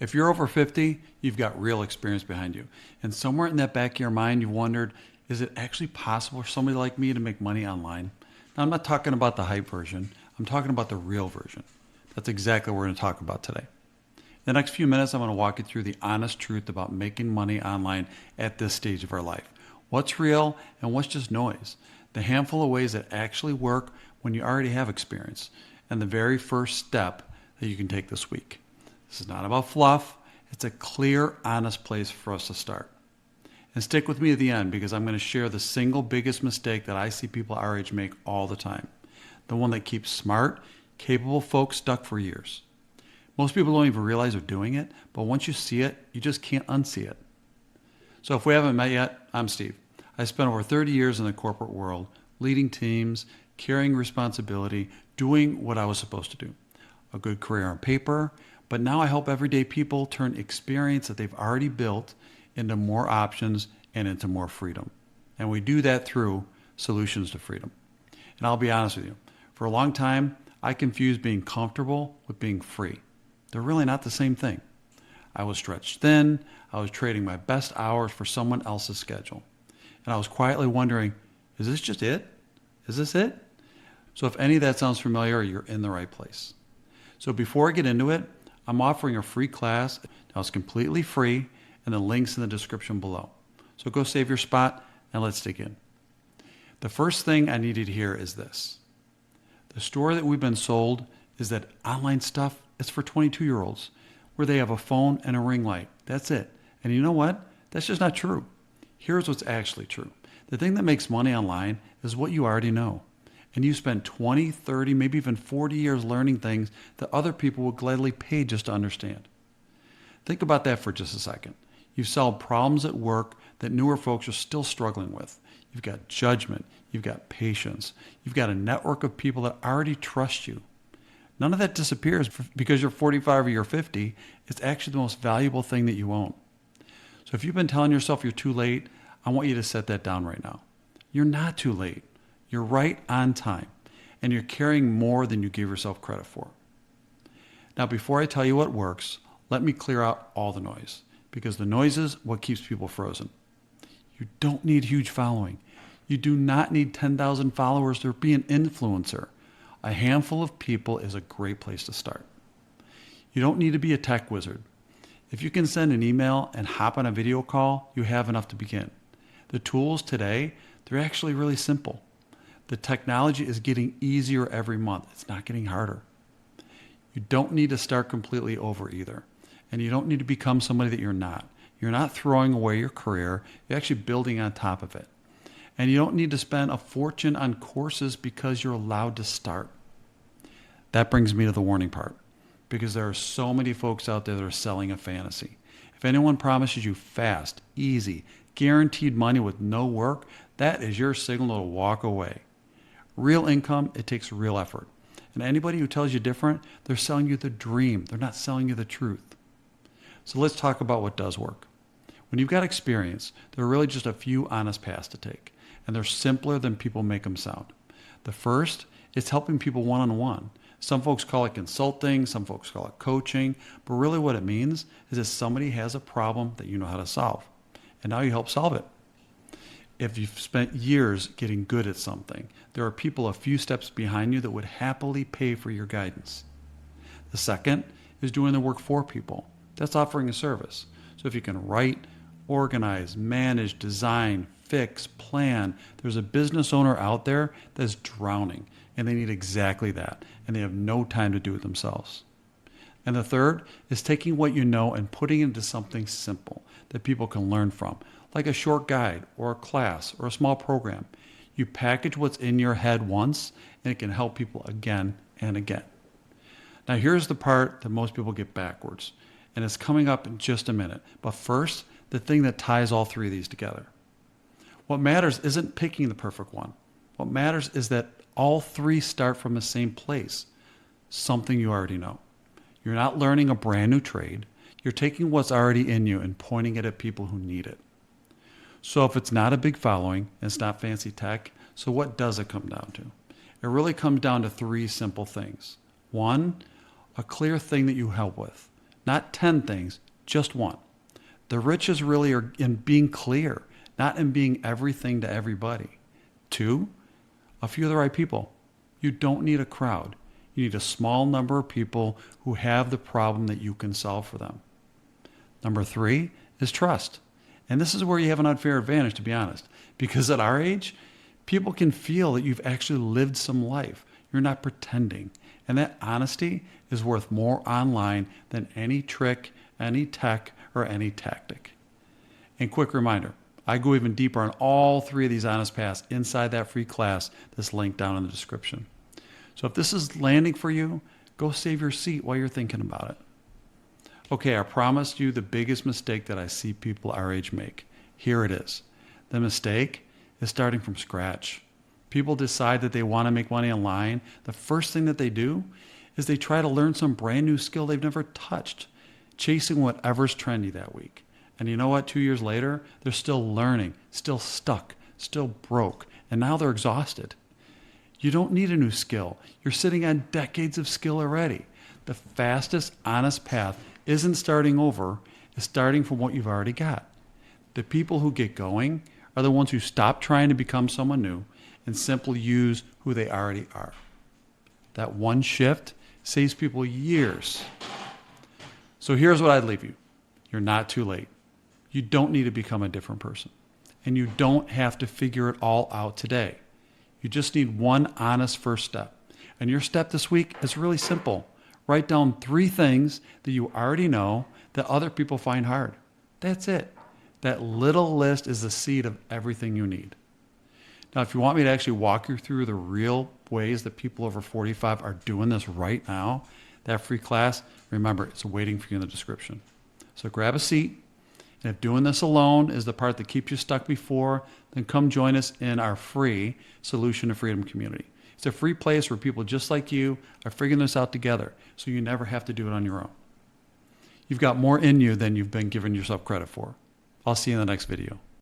If you're over 50, you've got real experience behind you. And somewhere in that back of your mind, you've wondered, is it actually possible for somebody like me to make money online? Now, I'm not talking about the hype version. I'm talking about the real version. That's exactly what we're going to talk about today. In the next few minutes, I'm going to walk you through the honest truth about making money online at this stage of our life. What's real and what's just noise. The handful of ways that actually work when you already have experience. And the very first step that you can take this week. This is not about fluff. It's a clear, honest place for us to start. And stick with me at the end because I'm going to share the single biggest mistake that I see people our age make all the time. The one that keeps smart, capable folks stuck for years. Most people don't even realize they're doing it, but once you see it, you just can't unsee it. So if we haven't met yet, I'm Steve. I spent over 30 years in the corporate world, leading teams, carrying responsibility, doing what I was supposed to do. A good career on paper, but now I help everyday people turn experience that they've already built into more options and into more freedom. And we do that through solutions to freedom. And I'll be honest with you, for a long time, I confused being comfortable with being free. They're really not the same thing. I was stretched thin, I was trading my best hours for someone else's schedule. And I was quietly wondering, is this just it? Is this it? So if any of that sounds familiar, you're in the right place. So before I get into it, I'm offering a free class. Now it's completely free, and the link's in the description below. So go save your spot, and let's dig in. The first thing I need you to hear is this. The story that we've been sold is that online stuff is for 22-year-olds, where they have a phone and a ring light. That's it. And you know what? That's just not true. Here's what's actually true. The thing that makes money online is what you already know. And you spend 20, 30, maybe even 40 years learning things that other people will gladly pay just to understand. Think about that for just a second. You've solved problems at work that newer folks are still struggling with. You've got judgment. You've got patience. You've got a network of people that already trust you. None of that disappears because you're 45 or you're 50. It's actually the most valuable thing that you own. So if you've been telling yourself you're too late, I want you to set that down right now. You're not too late. You're right on time, and you're carrying more than you give yourself credit for. Now, before I tell you what works, let me clear out all the noise, because the noise is what keeps people frozen. You don't need huge following. You do not need 10,000 followers to be an influencer. A handful of people is a great place to start. You don't need to be a tech wizard. If you can send an email and hop on a video call, you have enough to begin. The tools today, they're actually really simple. The technology is getting easier every month. It's not getting harder. You don't need to start completely over either. And you don't need to become somebody that you're not. You're not throwing away your career. You're actually building on top of it. And you don't need to spend a fortune on courses because you're allowed to start. That brings me to the warning part, because there are so many folks out there that are selling a fantasy. If anyone promises you fast, easy, guaranteed money with no work, that is your signal to walk away. Real income, it takes real effort. And anybody who tells you different, they're selling you the dream. They're not selling you the truth. So let's talk about what does work. When you've got experience, there are really just a few honest paths to take. And they're simpler than people make them sound. The first is helping people one-on-one. Some folks call it consulting, some folks call it coaching, but really what it means is that somebody has a problem that you know how to solve. And now you help solve it. If you've spent years getting good at something, there are people a few steps behind you that would happily pay for your guidance. The second is doing the work for people. That's offering a service. So if you can write, organize, manage, design, fix, plan, there's a business owner out there that's drowning, and they need exactly that, and they have no time to do it themselves. And the third is taking what you know and putting it into something simple that people can learn from, like a short guide or a class or a small program. You package what's in your head once, and it can help people again and again. Now here's the part that most people get backwards, and it's coming up in just a minute. But first, the thing that ties all three of these together. What matters isn't picking the perfect one. What matters is that all three start from the same place, something you already know. You're not learning a brand new trade. You're taking what's already in you and pointing it at people who need it. So if it's not a big following, and it's not fancy tech, so what does it come down to? It really comes down to three simple things. One, a clear thing that you help with. Not 10 things, just one. The riches really are in being clear, not in being everything to everybody. 2, a few of the right people. You don't need a crowd. You need a small number of people who have the problem that you can solve for them. Number 3 is trust. And this is where you have an unfair advantage, to be honest, because at our age, people can feel that you've actually lived some life. You're not pretending. And that honesty is worth more online than any trick, any tech, or any tactic. And quick reminder, I go even deeper on all 3 of these honest paths inside that free class that's linked down in the description. So if this is landing for you, go save your seat while you're thinking about it. Okay, I promised you the biggest mistake that I see people our age make. Here it is. The mistake is starting from scratch. People decide that they want to make money online. The first thing that they do is they try to learn some brand new skill they've never touched, chasing whatever's trendy that week. And you know what? 2 years later, they're still learning, still stuck, still broke, and now they're exhausted. You don't need a new skill. You're sitting on decades of skill already. The fastest, honest path isn't starting over, it's starting from what you've already got. The people who get going are the ones who stop trying to become someone new and simply use who they already are. That one shift saves people years. So here's what I'd leave you. You're not too late. You don't need to become a different person. And you don't have to figure it all out today. You just need one honest first step. And your step this week is really simple. Write down 3 things that you already know that other people find hard. That's it. That little list is the seed of everything you need. Now, if you want me to actually walk you through the real ways that people over 45 are doing this right now, that free class, remember, it's waiting for you in the description. So grab a seat. And if doing this alone is the part that keeps you stuck before, then come join us in our free Solution to Freedom community. It's a free place where people just like you are figuring this out together, so you never have to do it on your own. You've got more in you than you've been giving yourself credit for. I'll see you in the next video.